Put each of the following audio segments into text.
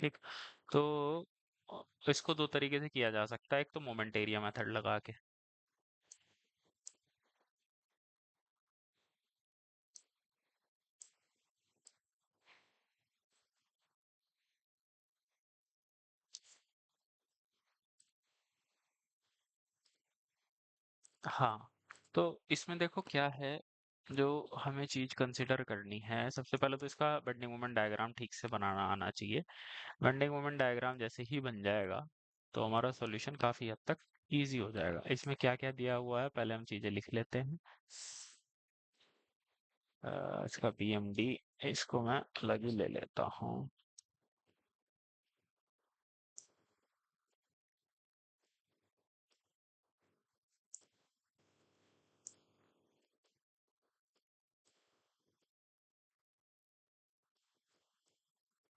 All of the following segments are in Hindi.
ठीक। तो इसको दो तरीके से किया जा सकता है, एक तो मोमेंट एरिया मेथड लगा के। हाँ, तो इसमें देखो क्या है, जो हमें चीज कंसिडर करनी है, सबसे पहले तो इसका बेंडिंग मोमेंट डायग्राम ठीक से बनाना आना चाहिए। बेंडिंग मोमेंट डायग्राम जैसे ही बन जाएगा तो हमारा सॉल्यूशन काफी हद तक इजी हो जाएगा। इसमें क्या क्या दिया हुआ है पहले हम चीजें लिख लेते हैं। इसका पीएमडी, इसको मैं अलग ही ले लेता हूँ।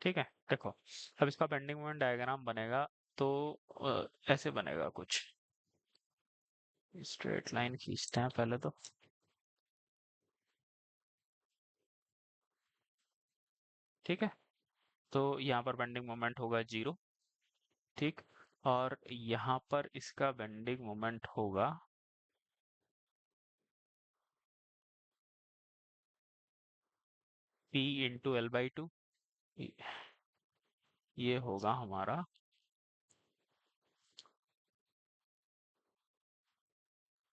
ठीक है, देखो अब इसका बेंडिंग मोमेंट डायग्राम बनेगा तो ऐसे बनेगा कुछ। स्ट्रेट लाइन खींचते हैं पहले तो। ठीक है, तो यहाँ पर बेंडिंग मोमेंट होगा 0। ठीक। और यहाँ पर इसका बेंडिंग मोमेंट होगा P इंटू L/2। ये होगा हमारा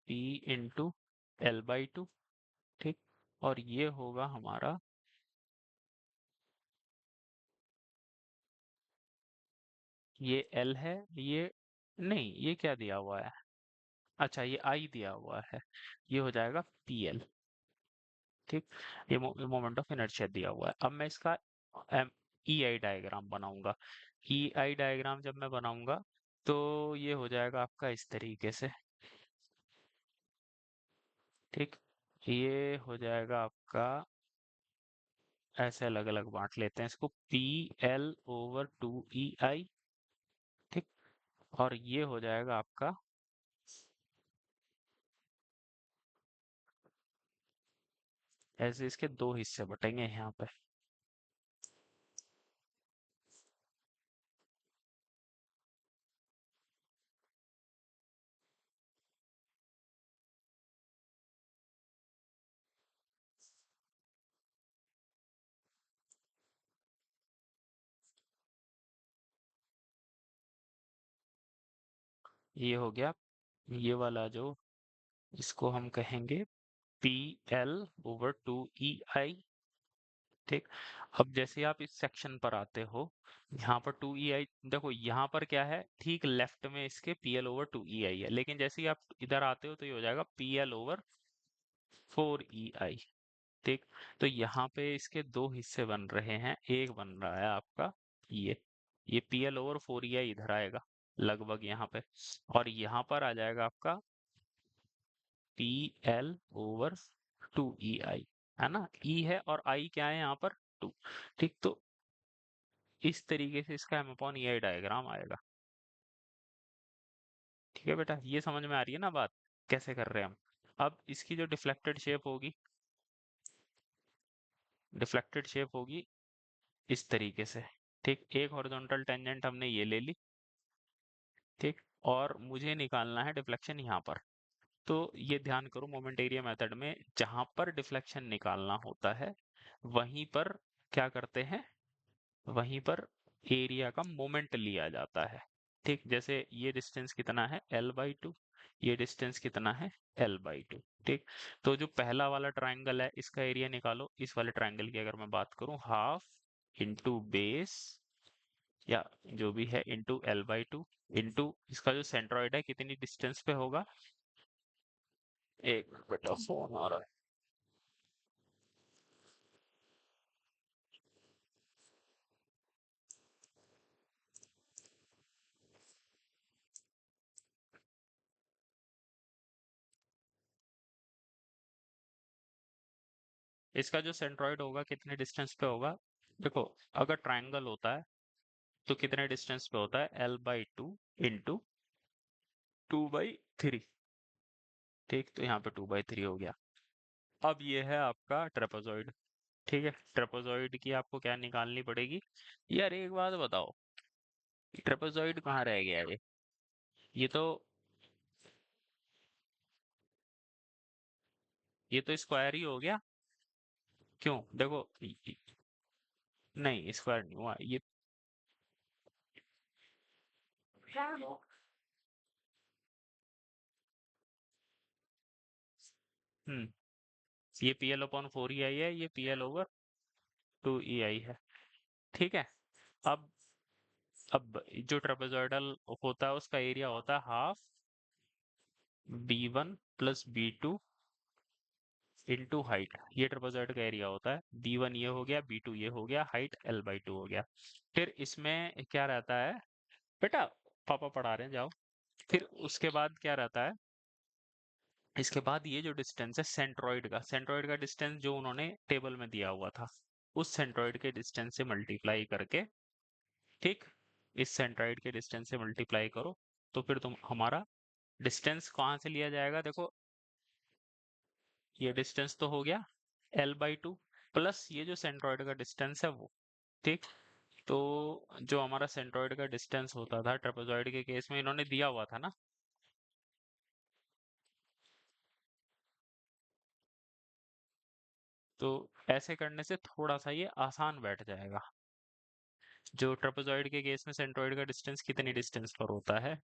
P इंटू L/2। ठीक। और ये होगा हमारा, ये L है, ये नहीं, ये क्या दिया हुआ है, अच्छा ये I दिया हुआ है, ये हो जाएगा PL। ठीक। ये मोमेंट ऑफ इनर्शिया दिया हुआ है। अब मैं इसका एम EI डायग्राम बनाऊंगा। EI डायग्राम जब मैं बनाऊंगा तो ये हो जाएगा आपका इस तरीके से। ठीक। ये हो जाएगा आपका, ऐसे अलग अलग बांट लेते हैं इसको, PL/2EI। ठीक। और ये हो जाएगा आपका, ऐसे इसके दो हिस्से बटेंगे यहाँ पे। ये हो गया, ये वाला जो, इसको हम कहेंगे PL/2EI। ठीक। अब जैसे आप इस सेक्शन पर आते हो, यहाँ पर 2EI, देखो यहाँ पर क्या है, ठीक लेफ्ट में इसके PL/2EI है, लेकिन जैसे ही आप इधर आते हो तो ये हो जाएगा PL/4EI। ठीक। तो यहाँ पे इसके दो हिस्से बन रहे हैं, एक बन रहा है आपका ये PL/4EI इधर आएगा लगभग यहाँ पे, और यहाँ पर आ जाएगा आपका PL/2EI, है ना, E है और I क्या है यहाँ पर, 2। ठीक। तो इस तरीके से इसका M/EI डायग्राम आएगा। ठीक है बेटा, ये समझ में आ रही है ना बात, कैसे कर रहे हैं हम। अब इसकी जो डिफ्लेक्टेड शेप होगी इस तरीके से। ठीक। एक हॉरिजॉन्टल टेंजेंट हमने ये ले ली। ठीक। और मुझे निकालना है डिफ्लेक्शन यहाँ पर। तो ये ध्यान करो, मोमेंट एरिया मेथड में जहां पर डिफ्लेक्शन निकालना होता है वहीं पर क्या करते हैं, वहीं पर एरिया का मोमेंट लिया जाता है। ठीक। जैसे ये डिस्टेंस कितना है L/2, ये डिस्टेंस कितना है L/2। ठीक। तो जो पहला वाला ट्रायंगल है इसका एरिया निकालो, इस वाले ट्रायंगल की अगर मैं बात करूं, हाफ इंटू बेस, या जो भी है, इंटू L/2, इंटू इसका जो सेंट्रॉइड है कितनी डिस्टेंस पे होगा, एक मिनट बेटा फोन आ रहा है। इसका जो सेंट्रॉइड होगा कितने डिस्टेंस पे होगा, देखो अगर ट्रायंगल होता है तो कितने डिस्टेंस पे होता है, L/2 इंटू 2/3। ठीक। तो यहाँ पे 2/3 हो गया। अब ये है आपका ट्रेपेजॉइड। ठीक है, ट्रेपेजॉइड की आपको क्या निकालनी पड़ेगी। यार एक बात बताओ, ट्रेपेजॉइड कहाँ रह गया ये तो ये तो स्क्वायर ही हो गया। क्यों, देखो नहीं स्क्वायर नहीं हुआ ये। हम्म, ये P L upon four E आई है, ये पी एल ओवर टू ई आई है। ठीक है। अब अब जो ट्रेपेजॉइडल होता है उसका एरिया होता है half B one plus B two into height. ये ट्रेपेजॉइड का एरिया होता है। बी वन ये हो गया, बी टू ये हो गया, हाइट एल बाई टू हो गया। फिर इसमें क्या रहता है बेटा, पापा पढ़ा रहे हैं जाओ। फिर उसके बाद क्या रहता है, इसके बाद ये जो डिस्टेंस है सेंट्रोइड का डिस्टेंस जो उन्होंने टेबल में दिया हुआ था, उस सेंट्रोइड के डिस्टेंस से मल्टीप्लाई करके, ठीक, इस सेंट्रोइड के डिस्टेंस से मल्टीप्लाई करो, तो फिर तुम हमारा डिस्टेंस कहाँ से लिया जाएगा, देखो ये डिस्टेंस तो हो गया एल बाई टू प्लस ये जो सेंट्रोइड का डिस्टेंस है वो। ठीक, तो जो हमारा सेंट्रोइड का डिस्टेंस होता था ट्रेपेजॉइड के केस में इन्होंने दिया हुआ था ना, तो ऐसे करने से थोड़ा सा ये आसान बैठ जाएगा। जो ट्रेपेजॉइड के केस में सेंट्रोइड का डिस्टेंस कितनी डिस्टेंस पर होता है।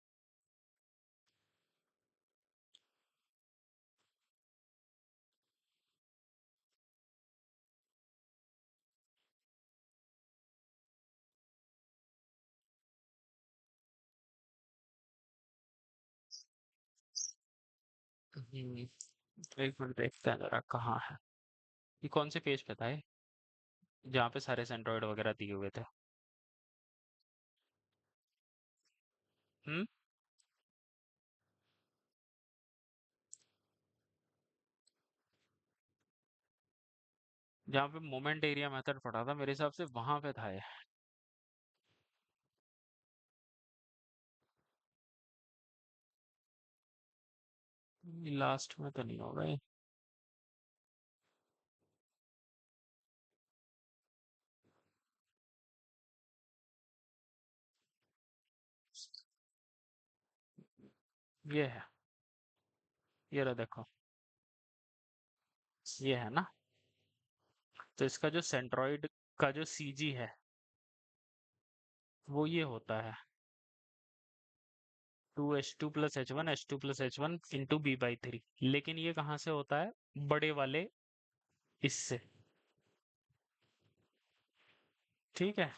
एक मिनट देखते हैं जरा कहाँ है। ये कौन से पेज पे था ये, जहाँ पे सारे सेंट्रोइड वगैरह दिए हुए थे। हम्म, जहाँ पे मोमेंट एरिया मेथड पढ़ा था मेरे हिसाब से वहां पे था ये। लास्ट में तो नहीं होगा ये है, ये रहा देखो, ये है ना। तो इसका जो सेंट्रोइड का जो सीजी है वो ये होता है two H two plus H one into B by three. लेकिन ये कहाँ से होता है, बड़े वाले इससे। ठीक है,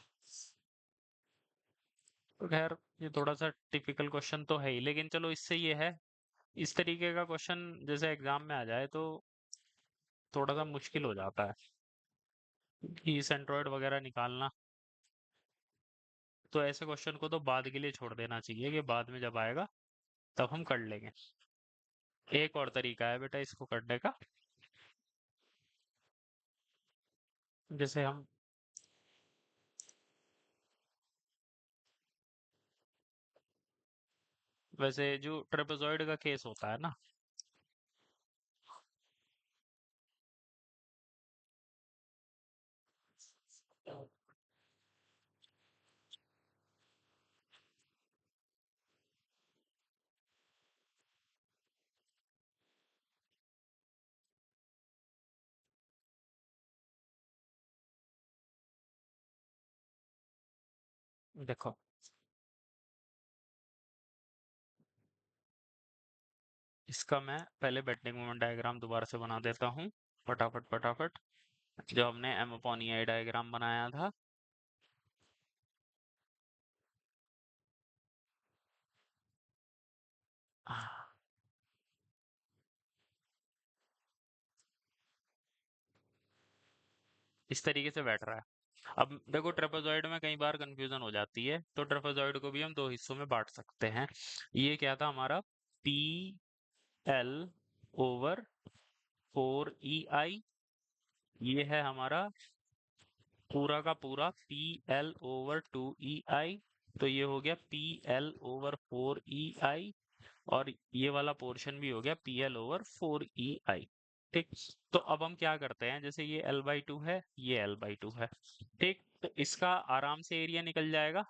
तो खैर ये थोड़ा सा टिपिकल क्वेश्चन तो है ही, लेकिन चलो इससे ये है, इस तरीके का क्वेश्चन जैसे एग्जाम में आ जाए तो थोड़ा सा मुश्किल हो जाता है कि सेंट्रोइड वगैरह निकालना। तो ऐसे क्वेश्चन को तो बाद के लिए छोड़ देना चाहिए कि बाद में जब आएगा तब हम कर लेंगे। एक और तरीका है बेटा इसको करने का, जैसे हम, वैसे जो ट्रेपेजॉइड का केस होता है ना, देखो इसका मैं पहले बेंडिंग मोमेंट डायग्राम दोबारा से बना देता हूँ, फटाफट फटाफट। जो हमने एम अपॉन ई आई डायग्राम बनाया था, इस तरीके से बैठ रहा है। अब देखो ट्रेपेजॉइड में कई बार कंफ्यूजन हो जाती है, तो ट्रेपेजॉइड को भी हम दो हिस्सों में बांट सकते हैं। ये क्या था हमारा, P L over four E आई, ये है हमारा पूरा का पूरा पी एल ओवर टू ई आई। तो ये हो गया P L over four E आई, और ये वाला पोर्शन भी हो गया P L over four E आई। ठीक। तो अब हम क्या करते हैं, जैसे ये L/2 है, ये L/2 है। ठीक, तो इसका आराम से एरिया निकल जाएगा।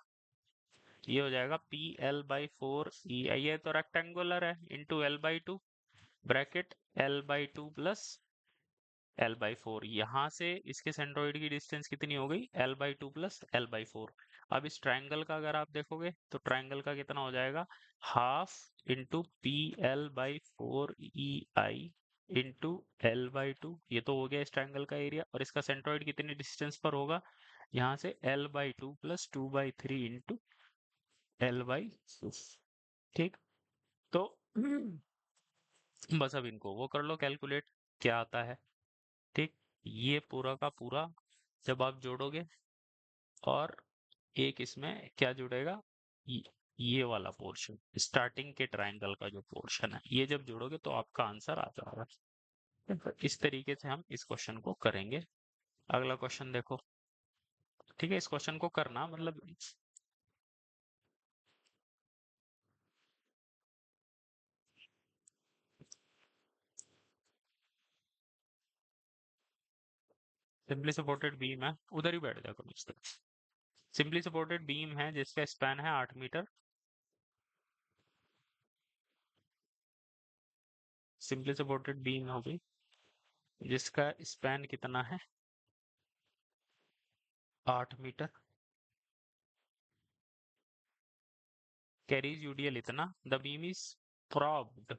ये हो जाएगा PL/4 EI, ये तो रेक्टेंगुलर है, into L/2 bracket L/2 plus L/4। यहाँ से इसके सेंट्रोइड की डिस्टेंस कितनी हो गई, L/2 प्लस L/4। अब इस ट्रायंगल का अगर आप देखोगे तो ट्रायंगल का कितना हो जाएगा, half into PL/4 EI into L/2। ये तो हो गया इस ट्रायंगल का एरिया, और इसका सेंट्रोइड कितनी डिस्टेंस पर होगा, यहाँ से L/2 प्लस 2/3 इंटू L/2। ठीक। तो बस अब इनको वो कर लो कैलकुलेट, क्या आता है। ठीक। ये पूरा का पूरा जब आप जोड़ोगे, और एक इसमें क्या जुड़ेगा, ये ये वाला पोर्शन स्टार्टिंग के ट्रायंगल का जो पोर्शन है, ये जब जोड़ोगे तो आपका आंसर आ जाएगा। तो इस तरीके से हम इस क्वेश्चन को करेंगे। अगला क्वेश्चन देखो। ठीक है, इस क्वेश्चन को करना मतलब सिंपली सपोर्टेड बीम है, उधर ही बैठ जाओ इस तरफ। सिंपली सपोर्टेड बीम है जिसका स्पैन है 8 मीटर। सिंपली सपोर्टेड बीम होगी जिसका स्पैन कितना है, 8 मीटर। कैरीज यूडीएल इतना, the beam is propped,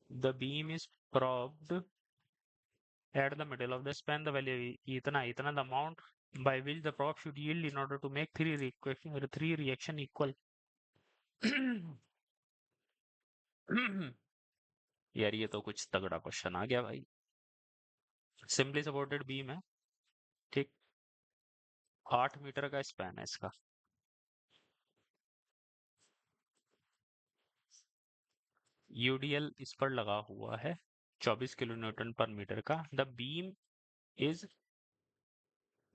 the beam is propped at the middle of the span, the value इतना the amount by which the prop should yield in order to make three reaction equal। यार ये तो कुछ तगड़ा क्वेश्चन आ गया भाई। सिंपली सपोर्टेड बीम है, ठीक, 8 मीटर का स्पैन है इसका। यूडीएल इस पर लगा हुआ है 24 किलो न्यूटन पर मीटर का। द बीम इज,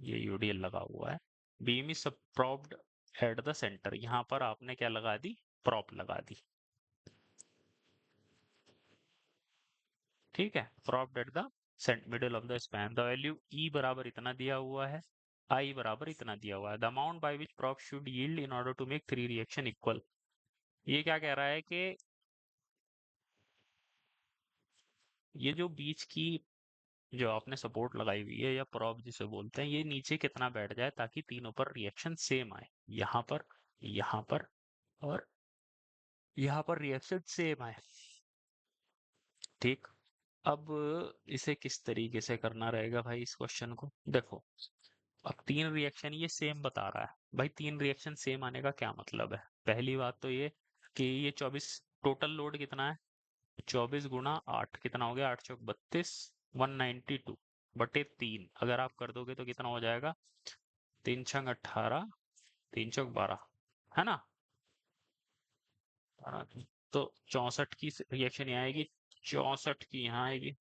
ये यूडीएल लगा हुआ है, beam is propped at the centre. यहाँ पर आपने क्या लगा दी, प्रॉप लगा दी। ठीक है, propped at the middle of the span. The value E बराबर इतना दिया हुआ है, आई बराबर इतना दिया हुआ है। The amount by which prop should yield in order to make three reaction equal. ये क्या कह रहा है कि ये जो बीच की जो आपने सपोर्ट लगाई हुई है या प्रॉप जिसे बोलते हैं, ये नीचे कितना बैठ जाए ताकि तीनों पर रिएक्शन सेम आए। यहाँ पर, यहाँ पर, और यहाँ पर रिएक्शन सेम आए। ठीक। अब इसे किस तरीके से करना रहेगा भाई, इस क्वेश्चन को देखो। अब तीन रिएक्शन ये सेम बता रहा है भाई। तीन रिएक्शन सेम आने का क्या मतलब है, पहली बात तो ये कि ये 24, टोटल लोड कितना है, 24 × 8 कितना हो गया, 8 चौक 32, 192 बटे 3 अगर आप कर दोगे तो कितना हो जाएगा, 3 छंग 18, 3 चौक 12, है ना। हाँ, तो 64 की रिएक्शन यहाँ आएगी, 64 की यहाँ आएगी।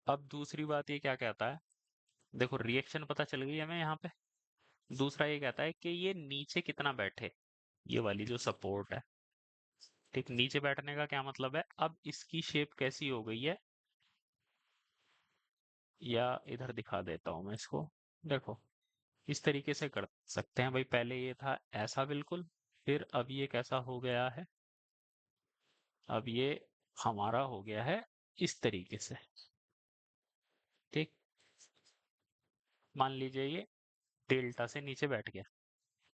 अब दूसरी बात ये क्या कहता है, देखो रिएक्शन पता चल गई हमें यहाँ पे। दूसरा ये कहता है कि ये नीचे कितना बैठे, ये वाली जो सपोर्ट है। ठीक, नीचे बैठने का क्या मतलब है, अब इसकी शेप कैसी हो गई है, या इधर दिखा देता हूं मैं इसको। देखो, इस तरीके से कर सकते हैं भाई। पहले ये था ऐसा बिल्कुल, फिर अब ये कैसा हो गया है, अब ये हमारा हो गया है इस तरीके से। ठीक, मान लीजिए ये डेल्टा से नीचे बैठ गया।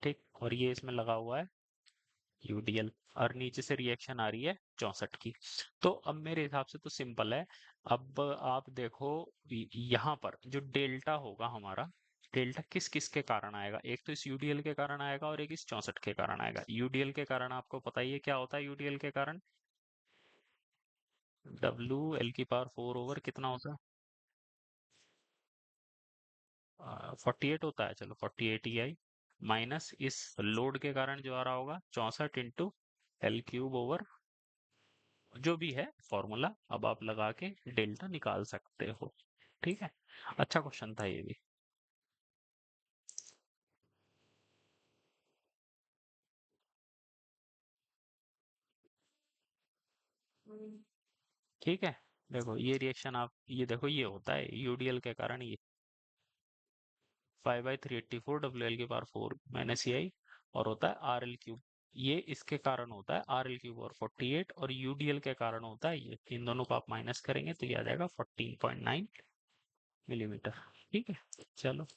ठीक, और ये इसमें लगा हुआ है यूडीएल, और नीचे से रिएक्शन आ रही है 64 की। तो अब मेरे हिसाब से तो सिंपल है। अब आप देखो, यहाँ पर जो डेल्टा होगा हमारा, डेल्टा किस किस के कारण आएगा, एक तो इस यूडीएल के कारण आएगा और एक इस 64 के कारण आएगा। यूडीएल के कारण आपको पता ही है क्या होता है, यूडीएल के कारण डब्ल्यू एल की पावर 4 ओवर कितना होता है? 48 होता है, चलो 48 EI माइनस इस लोड के कारण जो आ रहा होगा 64 इंटू L³ ओवर जो भी है फॉर्मूला, अब आप लगा के डेल्टा निकाल सकते हो। ठीक है, अच्छा क्वेश्चन था ये भी। ठीक है, देखो ये रिएक्शन आप ये देखो ये होता है यूडीएल के कारण, ये 5/384 WL⁴ माइनस EI और होता है RL³। ये इसके कारण होता है RL³ और 48, और यूडीएल के कारण होता है ये। इन दोनों को आप माइनस करेंगे तो ये आ जाएगा 14.9 मिलीमीटर। ठीक है, चलो।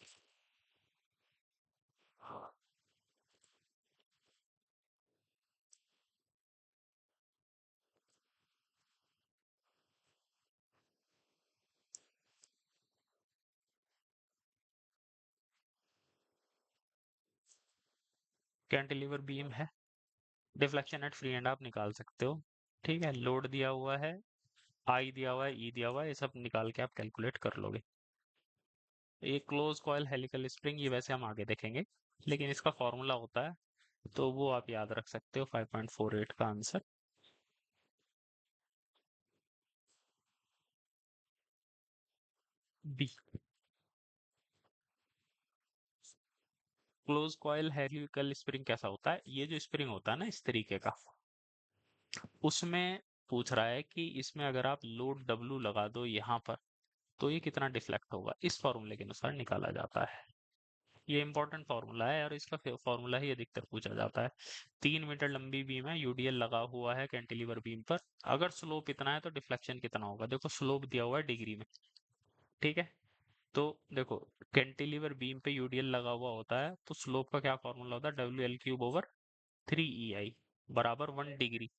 कैंटिलीवर बीम है, डिफ्लेक्शन एट फ्री एंड आप निकाल सकते हो। ठीक है, लोड दिया हुआ है, आई दिया हुआ है, ई दिया हुआ है, ये सब निकाल के आप कैलकुलेट कर लोगे। ये क्लोज कॉयल हेलिकल स्प्रिंग ये वैसे हम आगे देखेंगे, लेकिन इसका फॉर्मूला होता है तो वो आप याद रख सकते हो, 5.48 का answer B. Close coil helical spring कैसा होता है? ये जो स्प्रिंग होता है ना इस तरीके का, उसमें पूछ रहा है कि इसमें अगर आप लोड डब्लू लगा दो यहाँ पर तो ये कितना डिफ्लेक्ट होगा, इस फॉर्मूले के अनुसार निकाला जाता है। ये इंपॉर्टेंट फार्मूला है और इसका फार्मूला ही अधिकतर पूछा जाता है। 3 मीटर लंबी बीम है, यूडीएल लगा हुआ है कैंटिलीवर बीम पर, अगर स्लोप इतना है तो डिफ्लेक्शन कितना होगा? देखो स्लोप दिया हुआ है डिग्री में। ठीक है, तो देखो कैंटिलीवर बीम पे यूडीएल लगा हुआ होता है तो स्लोप का क्या फॉर्मूला होता है? WL³ ओवर 3 EI बराबर 1 डिग्री।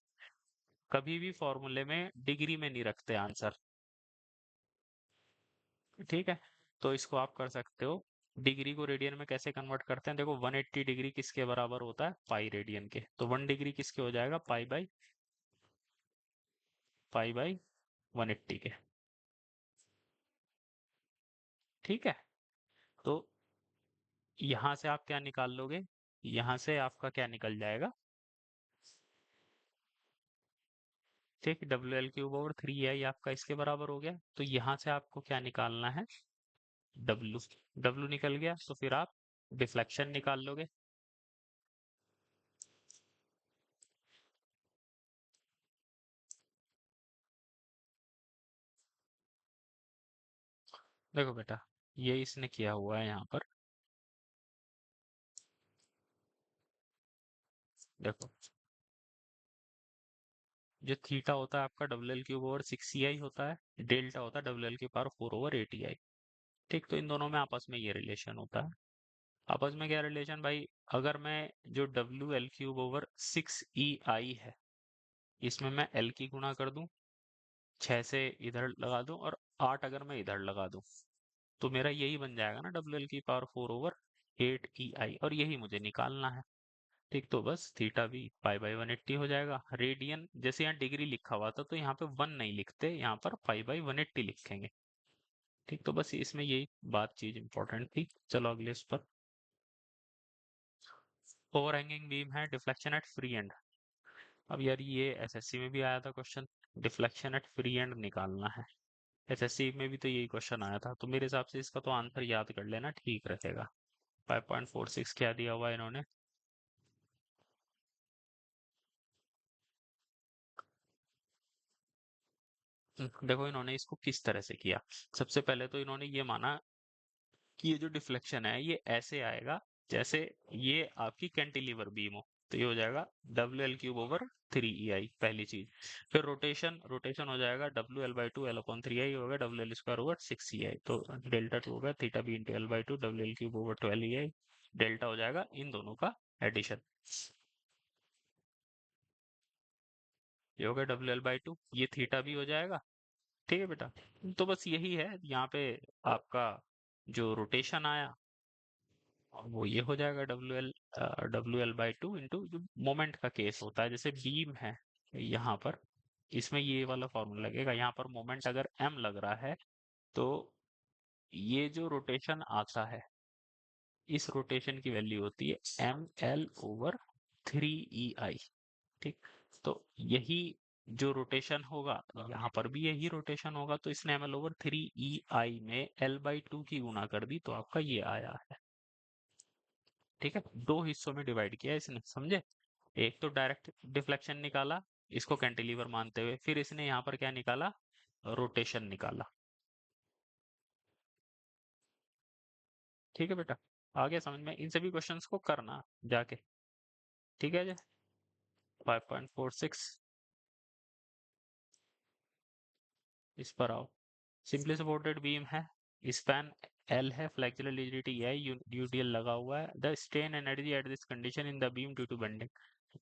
कभी भी फॉर्मूले में डिग्री में नहीं रखते आंसर। ठीक है, तो इसको आप कर सकते हो। डिग्री को रेडियन में कैसे कन्वर्ट करते हैं? देखो 180 डिग्री किसके बराबर होता है? पाई रेडियन के। तो 1 डिग्री किसके हो जाएगा? पाई बाई 180 के। ठीक है, तो यहाँ से आप क्या निकाल लोगे? यहाँ से आपका क्या निकल जाएगा? ठीक, WL³ ओवर 3 EI आपका इसके बराबर हो गया, तो यहाँ से आपको क्या निकालना है? डब्लू। डब्लू निकल गया तो फिर आप डिफ्लेक्शन निकाल लोगे। देखो बेटा, ये इसने किया हुआ है यहाँ पर, देखो जो थीटा होता है आपका WL³ ओवर 6 EI होता है, डेल्टा होता है WL⁴ ओवर 8 EI। ठीक, तो इन दोनों में आपस में ये रिलेशन होता है। आपस में क्या रिलेशन भाई? अगर मैं जो WL⁴ ओवर 6 EI है इसमें मैं L की गुणा कर दूं, 6 से इधर लगा दूं और 8 अगर मैं इधर लगा दूं, तो मेरा यही बन जाएगा ना WL⁴ ओवर 8 EI, और यही मुझे निकालना है। ठीक, तो बस थीटा भी पाई बाई 180 हो जाएगा। रेडियन जैसे यहाँ डिग्री लिखा हुआ था तो यहाँ पे 1 नहीं लिखते, यहाँ पर पाई बाई 180 लिखेंगे। ठीक, तो बस इसमें यही बात चीज इंपॉर्टेंट थी। चलो अगले इस पर। ओवरहैंगिंग बीम है, डिफ्लेक्शन एट फ्री एंड। अब यार ये एसएससी में भी आया था question, deflection at free and निकालना है। एसएससी में भी तो यही क्वेश्चन आया था, तो मेरे हिसाब से इसका तो आंसर याद कर लेना ठीक रहेगा। 5.46 क्या दिया हुआ है इन्होंने? देखो इन्होंने इसको किस तरह से किया। सबसे पहले तो इन्होंने ये माना कि ये जो डिफ्लेक्शन है ये ऐसे आएगा जैसे ये आपकी कैंटिलीवर बीम हो, तो ये हो जाएगा WL⁴ ओवर 3 EI पहली चीज। फिर रोटेशन, रोटेशन हो जाएगा WL/2 L/3I हो गया WL² ओवर 6 EI, तो डेल्टा 2 हो गया theta B into L/2 WL³ over 12 EI। Delta हो जाएगा इन दोनों का एडिशन, ये हो गया WL/2, ये थीटा भी हो जाएगा। ठीक है बेटा, तो बस यही है यहाँ पे आपका जो रोटेशन आया और वो ये हो जाएगा WL/2 इंटू जो मोमेंट का केस होता है, जैसे बीम है यहाँ पर, इसमें ये वाला फॉर्मूला लगेगा। यहाँ पर मोमेंट अगर m लग रहा है तो ये जो रोटेशन आता है, इस रोटेशन की वैल्यू होती है ml/3ei। ठीक, तो यही जो रोटेशन होगा, यहाँ पर भी यही रोटेशन होगा, तो इसने ml/3ei में l/2 की गुणा कर दी, तो आपका ये आया है। ठीक है, दो हिस्सों में डिवाइड किया इसने, समझे? एक तो डायरेक्ट डिफ्लेक्शन निकाला इसको कैंटिलीवर मानते हुए, फिर इसने यहाँ पर क्या निकाला, रोटेशन निकाला। ठीक है बेटा, आ गया समझ में? इन सभी क्वेश्चंस को करना जाके। ठीक है जी, 5.46 इस पर आओ। सिंपली सपोर्टेड बीम है, स्पैन एल है, फ्लेक्सुरल रिजिडिटी है, यूटीएल लगा हुआ है। The strain energy at this condition in the beam due to bending.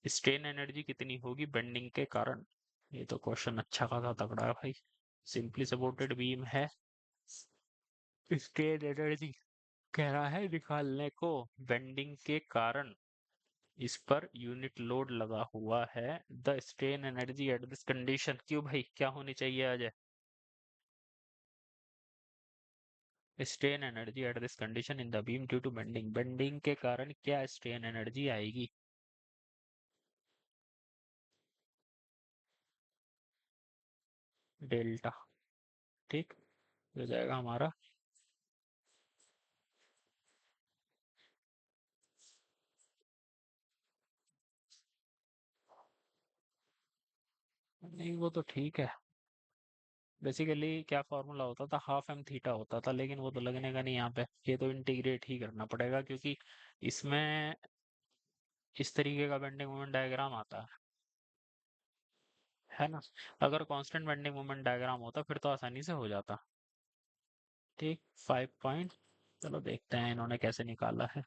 Strain energy कितनी होगी बेंडिंग के कारण? ये तो क्वेश्चन अच्छा खासा तगड़ा है भाई। सिंपली सपोर्टेड बीम है, स्ट्रेन एनर्जी कह रहा है निकालने को बेंडिंग के कारण, इस पर यूनिट लोड लगा हुआ है। The strain energy at this condition, क्यों भाई, क्या होनी चाहिए Ajay? Strain energy at this condition in the beam due to bending, bending के कारण क्या स्ट्रेन एनर्जी आएगी? डेल्टा। ठीक, हो जाएगा हमारा। नहीं वो तो ठीक है, बेसिकली क्या फॉर्मूला होता था, हाफ एम थीटा होता था, लेकिन वो तो लगने का नहीं यहाँ पे, ये तो इंटीग्रेट ही करना पड़ेगा, क्योंकि इसमें इस तरीके का बेंडिंग मोमेंट डायग्राम आता है ना। अगर कांस्टेंट बेंडिंग मोमेंट डायग्राम होता फिर तो आसानी से हो जाता। ठीक, 5 पॉइंट, चलो देखते हैं इन्होंने कैसे निकाला है।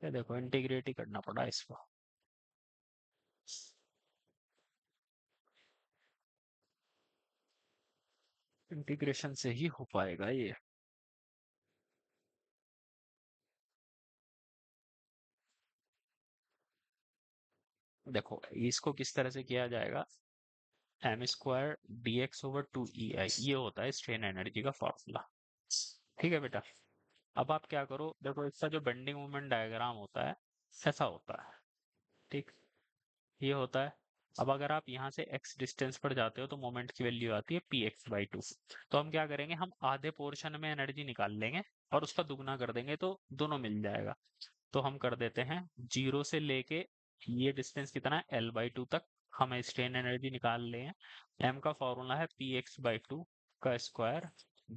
ये देखो इंटीग्रेट ही करना पड़ा इसको। इंटीग्रेशन से ही हो पाएगा ये। देखो इसको किस तरह से किया जाएगा, m² dx/2ei, ये होता है स्ट्रेन एनर्जी का फॉर्मूला। ठीक है बेटा, अब आप क्या करो, देखो इसका जो बेंडिंग मोमेंट डायग्राम होता है ऐसा होता है। ठीक, ये होता है। अब अगर आप यहाँ से x डिस्टेंस पर जाते हो तो मोमेंट की वैल्यू आती है px/2। तो हम क्या करेंगे, हम आधे पोर्शन में एनर्जी निकाल लेंगे और उसका दुगना कर देंगे तो दोनों मिल जाएगा। तो हम कर देते हैं, जीरो से लेके ये डिस्टेंस कितना है l/2 तक, हम स्ट्रेन एनर्जी निकाल ले हैं। m का फॉर्मूला है px/2 का स्क्वायर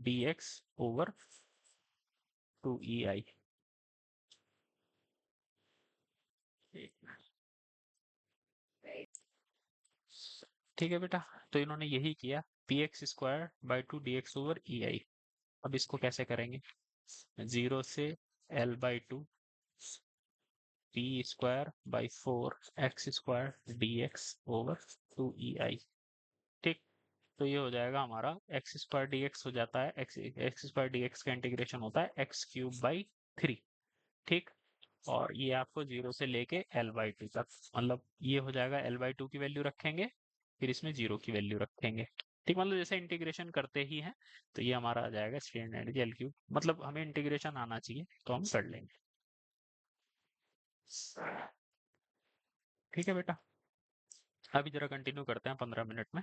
dx/2ei। ठीक है बेटा, तो इन्होंने यही किया, px²/2 dx/ei। अब इसको कैसे करेंगे, जीरो से l/2 p²/4 x² dx/2ei। ठीक, तो ये हो जाएगा हमारा x² dx हो जाता है, x² dx का इंटीग्रेशन होता है x³/3। ठीक, और ये आपको जीरो से लेके l/2 तक, मतलब ये हो जाएगा l/2 की वैल्यू रखेंगे, फिर इसमें जीरो की वैल्यू रखेंगे। ठीक, मतलब जैसे इंटीग्रेशन करते ही हैं, तो ये हमारा आ जाएगा स्ट्रेन एनर्जी l³, मतलब हमें इंटीग्रेशन आना चाहिए तो हम कर लेंगे। ठीक है बेटा, अभी जरा कंटिन्यू करते हैं 15 मिनट में।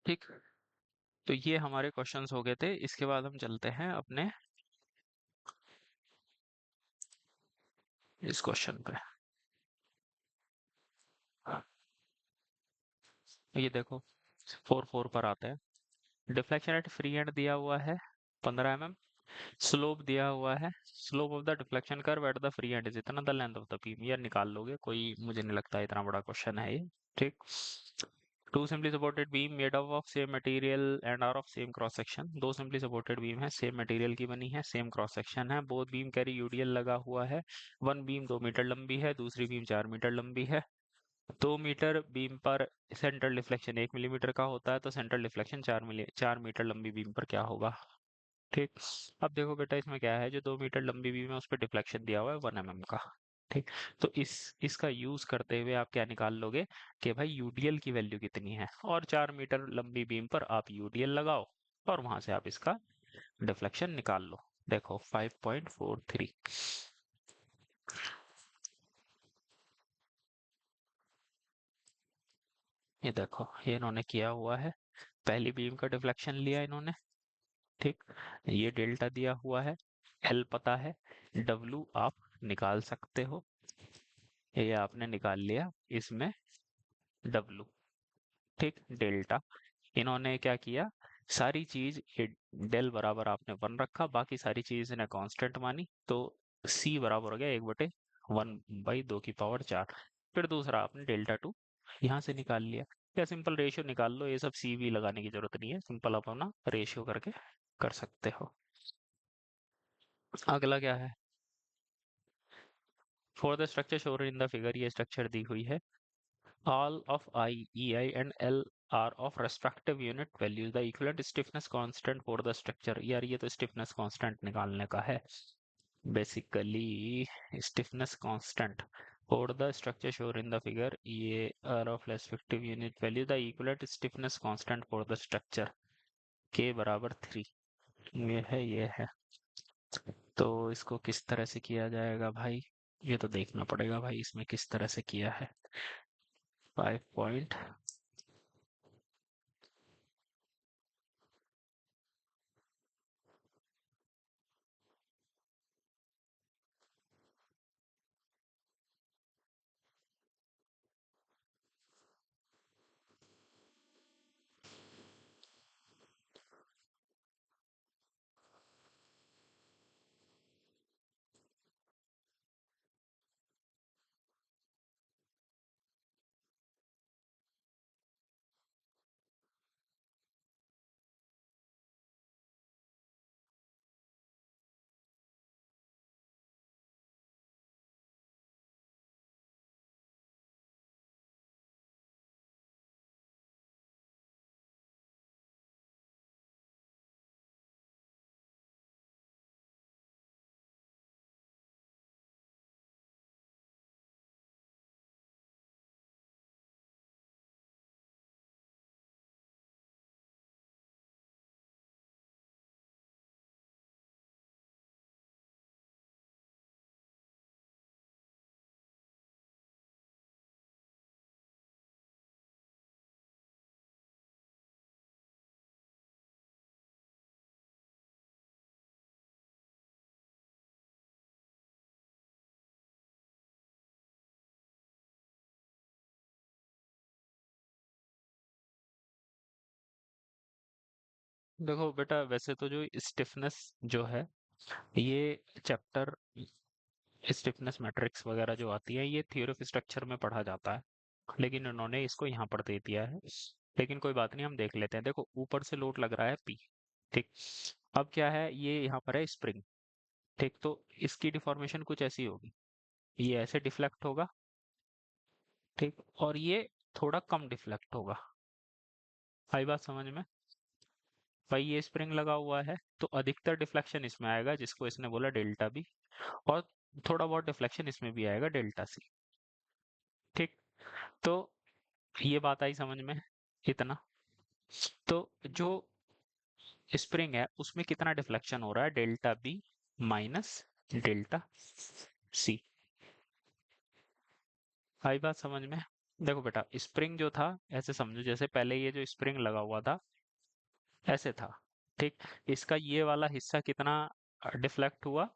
ठीक, तो ये हमारे क्वेश्चंस हो गए थे, इसके बाद हम चलते हैं अपने इस क्वेश्चन पे। ये देखो 4 पर आते हैं। डिफ्लेक्शन एट फ्री एंड दिया हुआ है 15 mm, स्लोप दिया हुआ है, slope of the deflection curve at the free end is इतना, the length of the beam, यार निकाल लोगे, कोई मुझे नहीं लगता इतना बड़ा क्वेश्चन है ये। ठीक, two simply supported beam made up of same material and are of same cross section, दो सिंपली सपोर्टेड बीम है, सेम मटेरियल की बनी है, सेम क्रॉस सेक्शन है, बोथ बीम कैरी यूडीएल लगा हुआ है। वन बीम 2 मीटर लंबी है, दूसरी बीम 4 मीटर लंबी है। 2 मीटर बीम पर सेंट्रल डिफ्लेक्शन 1 मिलीमीटर का होता है, तो सेंट्रल डिफ्लेक्शन 4 मीटर लंबी बीम पर क्या होगा? ठीक। अब देखो बेटा इसमें क्या है, जो 2 मीटर लंबी बीम है उस पर डिफ्लेक्शन दिया हुआ है 1 mm का। ठीक। तो इसका यूज करते हुए आप क्या निकाल लोगे कि भाई यूडीएल की वैल्यू कितनी है, और 4 मीटर लंबी बीम पर आप यूडीएल लगाओ और वहां से आप इसका डिफ्लेक्शन निकाल लो। देखो 5.43। ये देखो ये इन्होंने किया हुआ है, पहली बीम का डिफ्लेक्शन लिया इन्होंने। ठीक। ये डेल्टा दिया हुआ है, एल पता है, डब्लू आप निकाल सकते हो, ये आपने निकाल लिया इसमें डब्लू। ठीक। डेल्टा इन्होंने क्या किया, सारी चीज ये डेल बराबर आपने 1 रखा, बाकी सारी चीज इन्हें कांस्टेंट मानी, तो सी बराबर हो गया 1/1/2 की पावर 4। फिर दूसरा आपने डेल्टा 2 यहाँ से निकाल लिया, या सिंपल रेशियो निकाल लो, ये सब सी भी लगाने की जरूरत नहीं है, सिंपल आप अपना रेशियो करके कर सकते हो। अगला क्या है, फॉर द स्ट्रक्चर शोर इन द फिगर, ये स्ट्रक्चर दी हुई है। All of I, EI and L are of respective unit values. The equivalent stiffness constant for the structure. यार ये तो stiffness constant निकालने का है basically। stiffness constant for the structure shown in the figure, ये are of respective unit value. The equivalent stiffness constant for the structure K बराबर 3। ये है। तो इसको किस तरह से किया जाएगा भाई, ये तो देखना पड़ेगा भाई इसमें किस तरह से किया है। 5 देखो बेटा, वैसे तो जो स्टिफनेस जो है, ये चैप्टर स्टिफनेस मैट्रिक्स वगैरह जो आती है, ये थ्योरी ऑफ स्ट्रक्चर में पढ़ा जाता है, लेकिन उन्होंने इसको यहाँ पर दे दिया है। लेकिन कोई बात नहीं, हम देख लेते हैं। देखो ऊपर से लोड लग रहा है पी। ठीक। अब क्या है, ये यहाँ पर है स्प्रिंग। ठीक। तो इसकी डिफॉर्मेशन कुछ ऐसी होगी, ये ऐसे डिफ्लेक्ट होगा। ठीक। और ये थोड़ा कम डिफ्लेक्ट होगा। आई बात समझ में? भाई ये स्प्रिंग लगा हुआ है, तो अधिकतर डिफ्लेक्शन इसमें आएगा, जिसको इसने बोला डेल्टा बी, और थोड़ा बहुत डिफ्लेक्शन इसमें भी आएगा डेल्टा सी। ठीक। तो ये बात आई समझ में, इतना। तो जो स्प्रिंग है उसमें कितना डिफ्लेक्शन हो रहा है, delta B minus delta C. आई बात समझ में? देखो बेटा, स्प्रिंग जो था, ऐसे समझो जैसे पहले ये जो स्प्रिंग लगा हुआ था ऐसे था। ठीक। इसका ये वाला हिस्सा कितना डिफ्लेक्ट हुआ,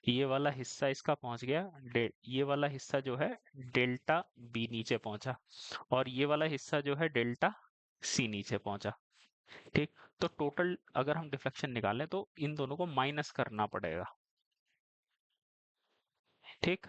ये वाला हिस्सा इसका पहुंच गया ये वाला हिस्सा जो है डेल्टा बी नीचे पहुंचा, और ये वाला हिस्सा जो है डेल्टा सी नीचे पहुंचा। ठीक। तो टोटल अगर हम डिफ्लेक्शन निकालें तो इन दोनों को माइनस करना पड़ेगा। ठीक।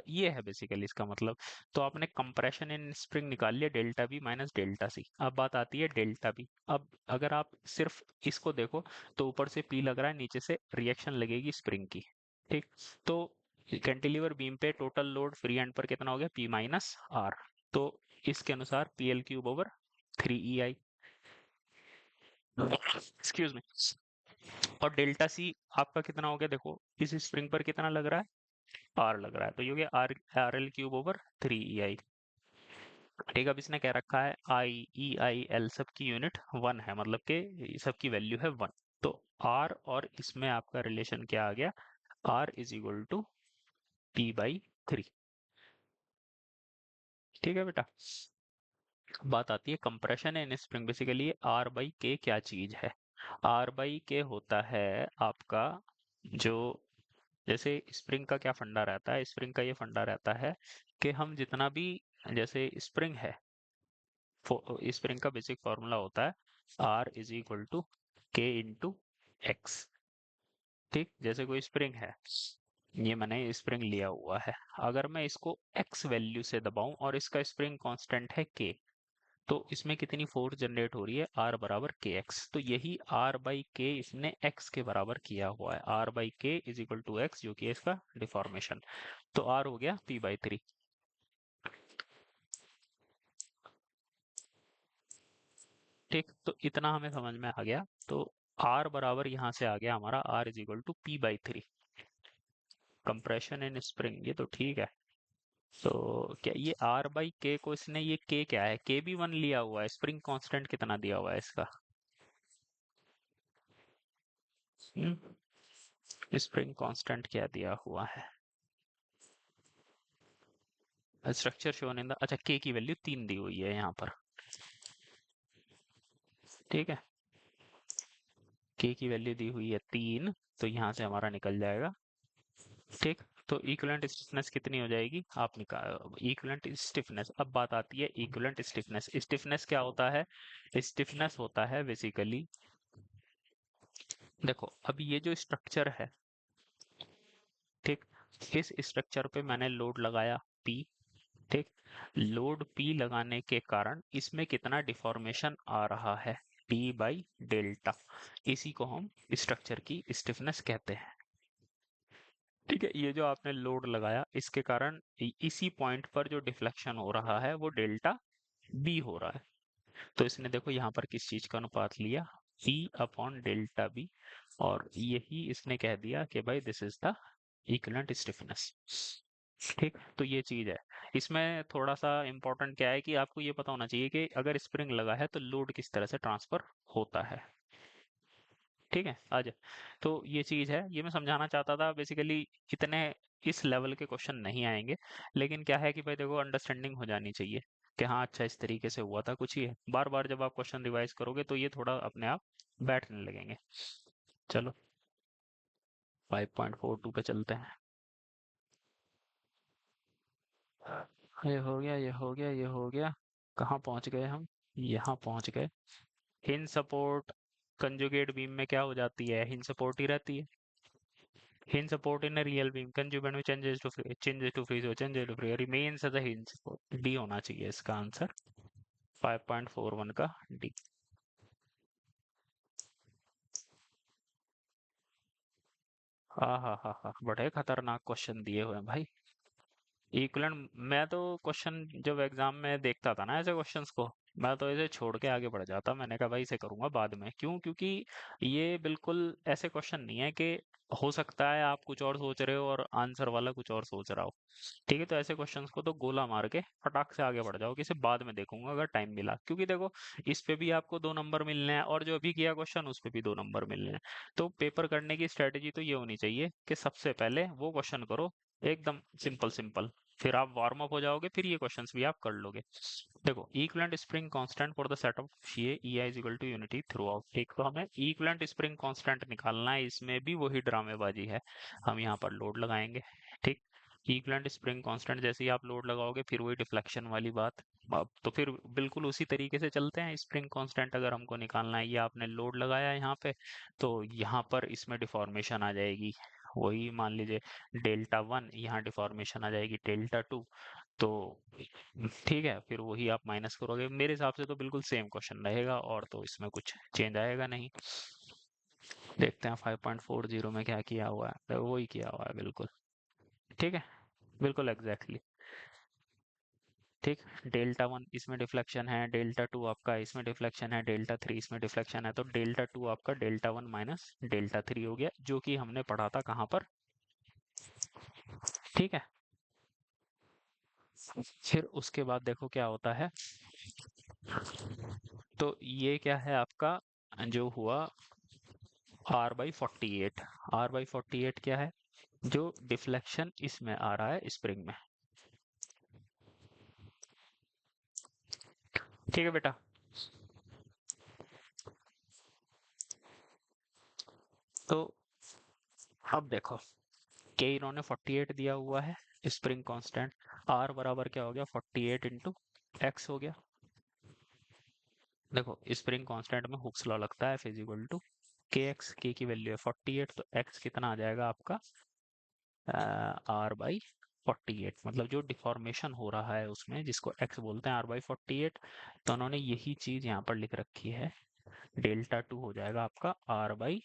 ये है बेसिकली इसका मतलब। तो आपने कंप्रेशन इन स्प्रिंग निकाल लिया, delta B minus delta C. अब बात आती है डेल्टा बी। अब अगर आप सिर्फ इसको देखो, तो ऊपर से पी लग रहा है, नीचे से रिएक्शन लगेगी स्प्रिंग की। ठीक। तो कैंटिलीवर बीम पे टोटल लोड फ्री एंड पर कितना हो गया, पी माइनस आर। तो इसके अनुसार पी एल क्यूब ओवर 3 ई आई, एक्सक्यूज मी, और डेल्टा सी आपका कितना हो गया, देखो इस स्प्रिंग पर कितना लग रहा है, आर लग रहा है, तो ये हो गया R L³/3 EI। ठीक है, अब इसने क्या रखा है, I E I L सबकी यूनिट 1 है, मतलब कि सबकी वैल्यू है 1। तो आर और इसमें आपका रिलेशन क्या आ गया, R = P/3। ठीक है बेटा। बात आती है compression in spring. Basically R/K क्या चीज है, R/K होता है आपका जो, जैसे स्प्रिंग का क्या फंडा रहता है, स्प्रिंग का ये फंडा रहता है कि हम जितना भी, जैसे स्प्रिंग है, स्प्रिंग का बेसिक फॉर्मूला होता है R = K × X। ठीक, जैसे कोई स्प्रिंग है, ये मैंने स्प्रिंग लिया हुआ है, अगर मैं इसको X वैल्यू से दबाऊं और इसका स्प्रिंग कांस्टेंट है K, तो इसमें कितनी फोर्स जनरेट हो रही है, R = KX। तो यही R/K इसने X के बराबर किया हुआ है, R/K = X, जो कि है इसका डिफॉर्मेशन। तो R हो गया P/3। ठीक, तो इतना हमें समझ में आ गया। तो R बराबर यहाँ से आ गया हमारा R = P/3। Compression in spring, ये तो ठीक है। तो क्या ये R/K को इसने, ये K क्या है, K भी 1 लिया हुआ है, स्प्रिंग कांस्टेंट कितना दिया हुआ है इसका, स्प्रिंग कांस्टेंट क्या दिया हुआ है, स्ट्रक्चर शोन इन द, अच्छा K की वैल्यू 3 दी हुई है यहाँ पर। ठीक है, K की वैल्यू दी हुई है 3, तो यहाँ से हमारा निकल जाएगा। ठीक, तो इक्विवेलेंट स्टिफनेस कितनी हो जाएगी, आप निकाल इक्विवेलेंट स्टिफनेस। अब बात आती है इक्विवेलेंट स्टिफनेस। स्टिफनेस क्या होता है, स्टिफनेस होता है बेसिकली, देखो अब ये जो स्ट्रक्चर है, ठीक, इस स्ट्रक्चर पे मैंने लोड लगाया P। ठीक, लोड P लगाने के कारण इसमें कितना डिफॉर्मेशन आ रहा है, P/डेल्टा। इसी को हम स्ट्रक्चर की स्टिफनेस कहते हैं। ठीक है, ये जो आपने लोड लगाया इसके कारण इसी पॉइंट पर जो डिफ्लेक्शन हो रहा है वो डेल्टा बी हो रहा है। तो इसने देखो यहाँ पर किस चीज का अनुपात लिया, P/डेल्टा बी, और यही इसने कह दिया कि भाई this is the equivalent stiffness. ठीक, तो ये चीज है। इसमें थोड़ा सा इंपॉर्टेंट क्या है कि आपको ये पता होना चाहिए कि अगर स्प्रिंग लगा है तो लोड किस तरह से ट्रांसफर होता है। ठीक है, आज तो ये चीज है, ये मैं समझाना चाहता था बेसिकली। इतने इस लेवल के क्वेश्चन नहीं आएंगे, लेकिन क्या है कि भाई देखो अंडरस्टैंडिंग हो जानी चाहिए कि हाँ अच्छा इस तरीके से हुआ था, कुछ ही है। बार बार जब आप क्वेश्चन रिवाइज करोगे तो ये थोड़ा अपने आप बैठने लगेंगे। चलो 5.42 पे चलते हैं। ये हो गया, ये हो गया, ये हो गया। कहाँ पहुंच गए हम, यहाँ पहुंच गए। हिंज सपोर्ट कंजुगेट बीम में क्या हो जाती है, हिंज सपोर्ट ही रहती है। Hinge support in a real beam conjugate में changes to freeze or changes to free remains as a hinge support। D होना चाहिए इसका आंसर, 5.41 का D। हाँ हाँ हाँ हाँ, बड़े खतरनाक क्वेश्चन दिए हुए हैं भाई। इक्वलेंट, मैं तो क्वेश्चन जब एग्जाम में देखता था ना ऐसे क्वेश्चंस को, मैं तो इसे छोड़ के आगे बढ़ जाता। मैंने कहा भाई इसे करूंगा बाद में, क्यों, क्योंकि ये बिल्कुल ऐसे क्वेश्चन नहीं है कि हो सकता है आप कुछ और सोच रहे हो और आंसर वाला कुछ और सोच रहा हो। ठीक है, तो ऐसे क्वेश्चंस को तो गोला मार के फटाक से आगे बढ़ जाओ कि इसे बाद में देखूंगा अगर टाइम मिला, क्योंकि देखो इस पे भी आपको 2 नंबर मिलने हैं और जो अभी किया क्वेश्चन उस पे भी 2 नंबर मिलने हैं। तो पेपर करने की स्ट्रेटेजी तो ये होनी चाहिए कि सबसे पहले वो क्वेश्चन करो एकदम सिंपल सिंपल, फिर आप वार्म अप हो जाओगे, फिर ये क्वेश्चंस भी आप कर लोगे। देखो equivalent spring constant for the set of ये EI is equal to unity throughout. ठीक, तो हमें इक्विवेलेंट स्प्रिंग कांस्टेंट निकालना है, इसमें भी वही ड्रामेबाजी है। हम यहाँ पर लोड लगाएंगे। ठीक, इक्विवेलेंट स्प्रिंग कांस्टेंट जैसे ही आप लोड लगाओगे फिर वही डिफ्लेक्शन वाली बात। अब तो फिर बिल्कुल उसी तरीके से चलते हैं। स्प्रिंग कांस्टेंट अगर हमको निकालना है, ये आपने लोड लगाया है यहाँ पे, तो यहाँ पर इसमें डिफॉर्मेशन आ जाएगी, वही मान लीजिए डेल्टा 1, यहाँ डिफॉर्मेशन आ जाएगी डेल्टा 2। तो ठीक है, फिर वही आप माइनस करोगे, मेरे हिसाब से तो बिल्कुल सेम क्वेश्चन रहेगा और तो इसमें कुछ चेंज आएगा नहीं। देखते हैं 5.40 में क्या किया हुआ है, तो वही किया हुआ है बिल्कुल। ठीक है, बिल्कुल एग्जैक्टली। ठीक। डेल्टा वन इसमें डिफ्लेक्शन है, डेल्टा टू आपका इसमें डिफ्लेक्शन है, डेल्टा थ्री इसमें डिफ्लेक्शन है, तो डेल्टा टू आपका delta one minus delta three हो गया, जो कि हमने पढ़ा था कहाँ पर। ठीक है। फिर उसके बाद देखो क्या होता है, तो ये क्या है आपका जो हुआ R/48। R/48 क्या है, जो डिफ्लेक्शन इसमें आ रहा है स्प्रिंग में। ठीक है बेटा। तो अब देखो, के इन्होंने 48 दिया हुआ है, स्प्रिंग कांस्टेंट। आर बराबर क्या हो गया, 48 इंटू एक्स हो गया। देखो स्प्रिंग कांस्टेंट में हुक्स लॉ लगता है, फिजिकल टू के एक्स, के की वैल्यू है 48, तो एक्स कितना आ जाएगा आपका R/48, मतलब जो डिफॉर्मेशन हो रहा है उसमें जिसको एक्स बोलते हैं R/48, तो उन्होंने यही चीज यहाँ पर लिख रखी है। डेल्टा टू हो जाएगा आपका R/48,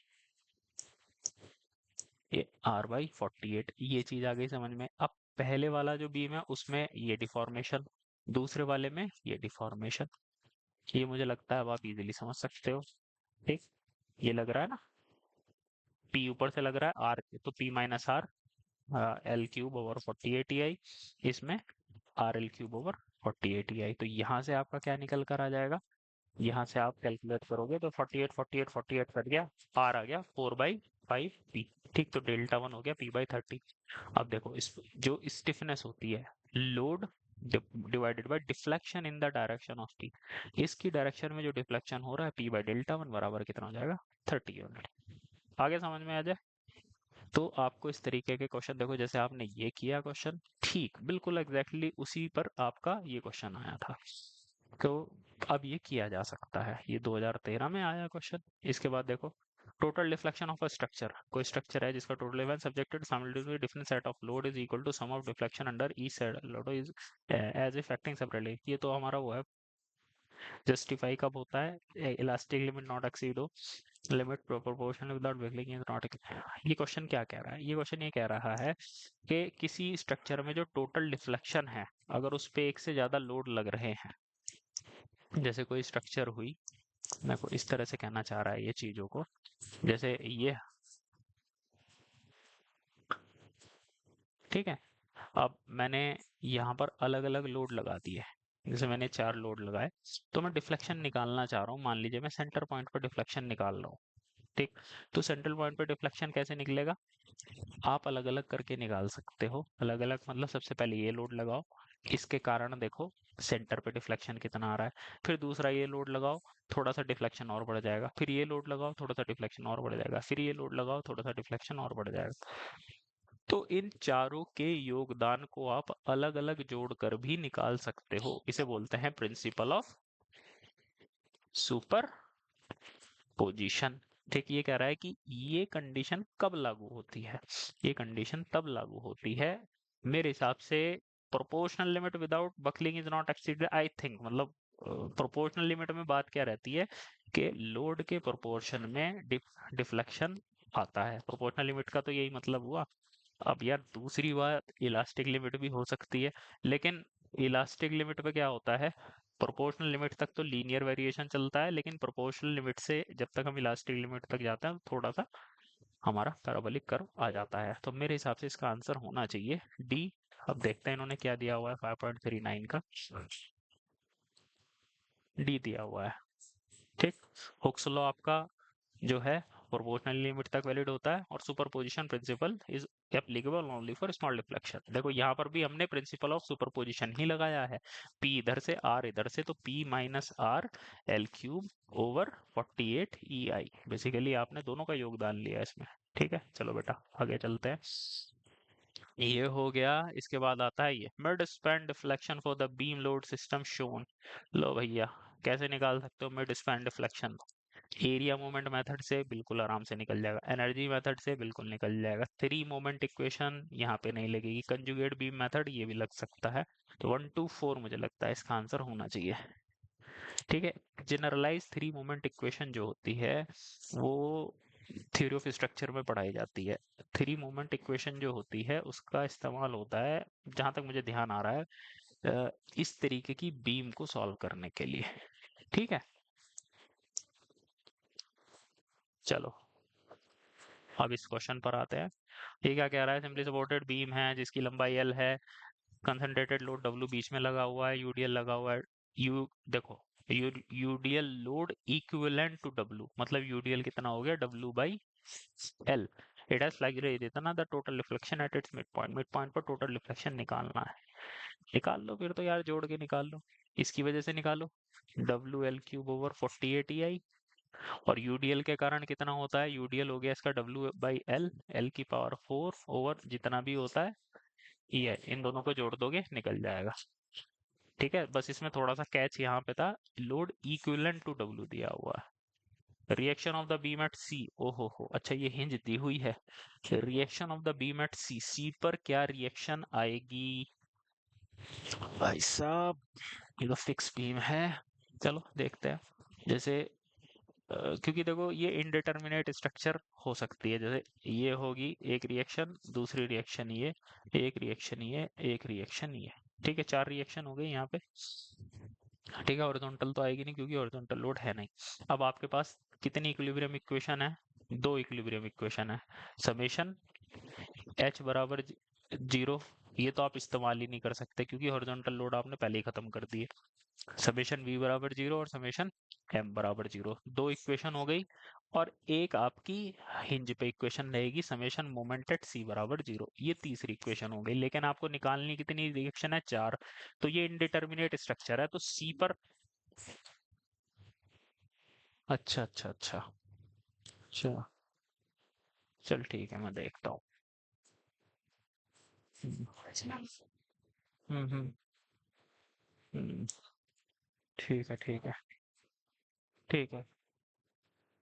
ये चीज आ गई समझ में। अब पहले वाला जो बीम है उसमें ये डिफॉर्मेशन, दूसरे वाले में ये डिफॉर्मेशन, ये मुझे लगता है अब आप इजीली समझ सकते हो। ठीक, ये लग रहा है ना, पी ऊपर से लग रहा है, आर तो P minus R L cube over 48 EI, इसमें R L cube over 48 EI। तो यहाँ से आपका क्या निकल कर आ जाएगा, यहाँ से आप कैलकुलेट करोगे तो 48 कट गया, आर आ गया 4/5 पी। ठीक, तो डेल्टा वन हो गया P/30। अब देखो इस जो स्टिफनेस होती है, load divided by deflection in the direction of T, इसकी डायरेक्शन में जो डिफ्लेक्शन हो रहा है P बाई डेल्टा वन बराबर कितना हो जाएगा, 30 यूनिट। आगे समझ में आ जाए तो आपको इस तरीके के क्वेश्चन, देखो जैसे आपने ये किया क्वेश्चन, ठीक बिल्कुल एग्जैक्टली उसी पर आपका ये क्वेश्चन आया था। तो अब ये किया जा सकता है, ये 2013 में आया क्वेश्चन। इसके बाद देखो, total deflection of a structure, कोई स्ट्रक्चर है जिसका total even subjected simultaneously different set of load is equal to sum of deflection under each set load is as if acting separately. ये तो हमारा वो है, जस्टिफाई कब होता है, इलास्टिक लिमिट नॉट एक्सीड हो, limit proportional without wiggling is not. ये क्वेश्चन क्या कह रहा है, ये क्वेश्चन ये कह रहा है कि किसी स्ट्रक्चर में जो टोटल डिफ्लेक्शन है, अगर उस पे एक से ज्यादा लोड लग रहे हैं, जैसे कोई स्ट्रक्चर हुई, मैं को इस तरह से कहना चाह रहा है ये चीजों को, जैसे ये, ठीक है। अब मैंने यहाँ पर अलग अलग लोड लगा दिए, जैसे मैंने 4 लोड लगाए, तो मैं डिफ्लेक्शन निकालना चाह रहा हूँ, मान लीजिए मैं सेंटर पॉइंट पर डिफ्लेक्शन निकाल रहा हूँ। ठीक, तो सेंट्रल पॉइंट पे डिफ्लेक्शन कैसे निकलेगा, आप अलग अलग करके निकाल सकते हो। अलग अलग मतलब सबसे पहले ये लोड लगाओ, इसके कारण देखो सेंटर पे डिफ्लेक्शन कितना आ रहा है, फिर दूसरा ये लोड लगाओ, थोड़ा सा डिफ्लेक्शन और बढ़ जाएगा, फिर ये लोड लगाओ, थोड़ा सा डिफ्लेक्शन और बढ़ जाएगा, फिर ये लोड लगाओ, थोड़ा सा डिफ्लेक्शन और बढ़ जाएगा। तो इन चारों के योगदान को आप अलग अलग जोड़कर भी निकाल सकते हो, इसे बोलते हैं प्रिंसिपल ऑफ सुपर पोजीशन। ठीक, ये कह रहा है कि ये कंडीशन कब लागू होती है, ये कंडीशन तब लागू होती है मेरे हिसाब से, proportional limit without buckling is not exceeded, I think, मतलब प्रोपोर्शनल लिमिट में बात क्या रहती है कि लोड के प्रोपोर्शन में डिफ्लेक्शन आता है, प्रोपोर्शनल लिमिट का तो यही मतलब हुआ। अब यार दूसरी बात, इलास्टिक लिमिट भी हो सकती है, लेकिन इलास्टिक लिमिट पे क्या होता है, प्रोपोर्शनल लिमिट तक तो लीनियर वेरिएशन चलता है, लेकिन प्रोपोर्शनल लिमिट से जब तक हम इलास्टिक लिमिट तक जाते हैं थोड़ा सा हमारा पैराबोलिक कर्व आ जाता है। तो मेरे हिसाब से इसका आंसर होना चाहिए डी। अब देखते हैं इन्होंने क्या दिया हुआ है, 5.39 का डी दिया हुआ है। ठीक, हुक्स लॉ आपका जो है प्रोपोर्शनल लिमिट तक वैलिड होता है, और superposition principle is applicable only for small deflection. देखो यहाँ पर भी हमने प्रिंसिपल ऑफ सुपरपोजिशन ही लगाया है, पी इधर से आर इधर से, तो P minus R L cube over 48 EI, basically आपने दोनों का योगदान लिया इसमें। ठीक है, चलो बेटा आगे चलते हैं। ये हो गया, इसके बाद आता है ये mid span deflection for the beam load system shown. लो भैया, कैसे निकाल सकते हो mid span deflection, area moment method से बिल्कुल आराम से निकल जाएगा, एनर्जी मेथड से बिल्कुल निकल जाएगा, थ्री मोमेंट इक्वेशन यहाँ पे नहीं लगेगी, कंजुगेट बीम मेथड ये भी लग सकता है। तो 1 2 4 मुझे लगता है इसका आंसर होना चाहिए। ठीक है, जनरलाइज थ्री मोमेंट इक्वेशन जो होती है वो थ्योरी ऑफ स्ट्रक्चर में पढ़ाई जाती है। थ्री मोमेंट इक्वेशन जो होती है उसका इस्तेमाल होता है, जहां तक मुझे ध्यान आ रहा है, इस तरीके की बीम को सॉल्व करने के लिए। ठीक है, चलो अब इस क्वेश्चन पर आते हैं। ये क्या कह रहा है? सिंपली सपोर्टेड बीम है जिसकी लंबाई एल है, कंसंट्रेटेड लोड डब्ल्यू बीच में लगा हुआ है, यूडीएल लगा हुआ है। यू देखो, UDL load equivalent to W, मतलब यूडीएल कितना हो गया? W by L. It has like रे देता ना the total reflection at its mid point पर टोटल रिफ्लेक्शन निकालना है। निकाल लो फिर तो यार, जोड़ के निकाल लो, इसकी वजह से निकालो। डब्ल्यू एल क्यूब ओवर 48 ई आई, और यूडीएल के कारण कितना होता है? यूडीएल हो गया इसका डब्ल्यू बाई एल, एल की पावर 4 ओवर जितना भी होता है ई आई, इन दोनों को जोड़ दोगे निकल जाएगा। ठीक है, बस इसमें थोड़ा सा कैच यहाँ पे था, लोड इक्विवेलेंट टू डब्ल्यू दिया हुआ है। Reaction of the beam at C, ओहो हो, अच्छा ये हिंज दी हुई है। Reaction of the beam at C, C पर क्या रिएक्शन आएगी? भाई साहब, ये तो फिक्स बीम है। चलो देखते हैं। जैसे क्योंकि देखो ये इनडिटर्मिनेट स्ट्रक्चर हो सकती है, जैसे ये होगी एक रिएक्शन, दूसरी रिएक्शन ये, एक रिएक्शन ये, एक रिएक्शन ये। ठीक है, 4 रिएक्शन हो गई यहाँ पे। ठीक है, हॉरिजॉन्टल तो आएगी नहीं क्योंकि हॉरिजॉन्टल लोड है नहीं। अब आपके पास कितनी इक्विलिब्रियम इक्वेशन है? 2 इक्विलिब्रियम इक्वेशन है। समेशन एच बराबर 0, ये तो आप इस्तेमाल ही नहीं कर सकते क्योंकि हॉरिजॉन्टल लोड आपने पहले ही खत्म कर दी है। समेशन वी बराबर 0 और समेशन एम बराबर 0, 2 इक्वेशन हो गई। और एक आपकी हिंज पे इक्वेशन रहेगी, समेशन मोमेंट एट सी बराबर 0, ये तीसरी इक्वेशन हो गई। लेकिन आपको निकालनी कितनी रिएक्शन है? 4। तो ये इनडिटर्मिनेट स्ट्रक्चर है, तो सी पर। अच्छा अच्छा अच्छा अच्छा, चल ठीक है, मैं देखता हूँ। हम्म हम्म हम्म, ठीक है ठीक है ठीक है।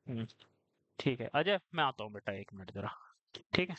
हम्म, ठीक है अजय, मैं आता हूँ बेटा, 1 मिनट जरा। ठीक है।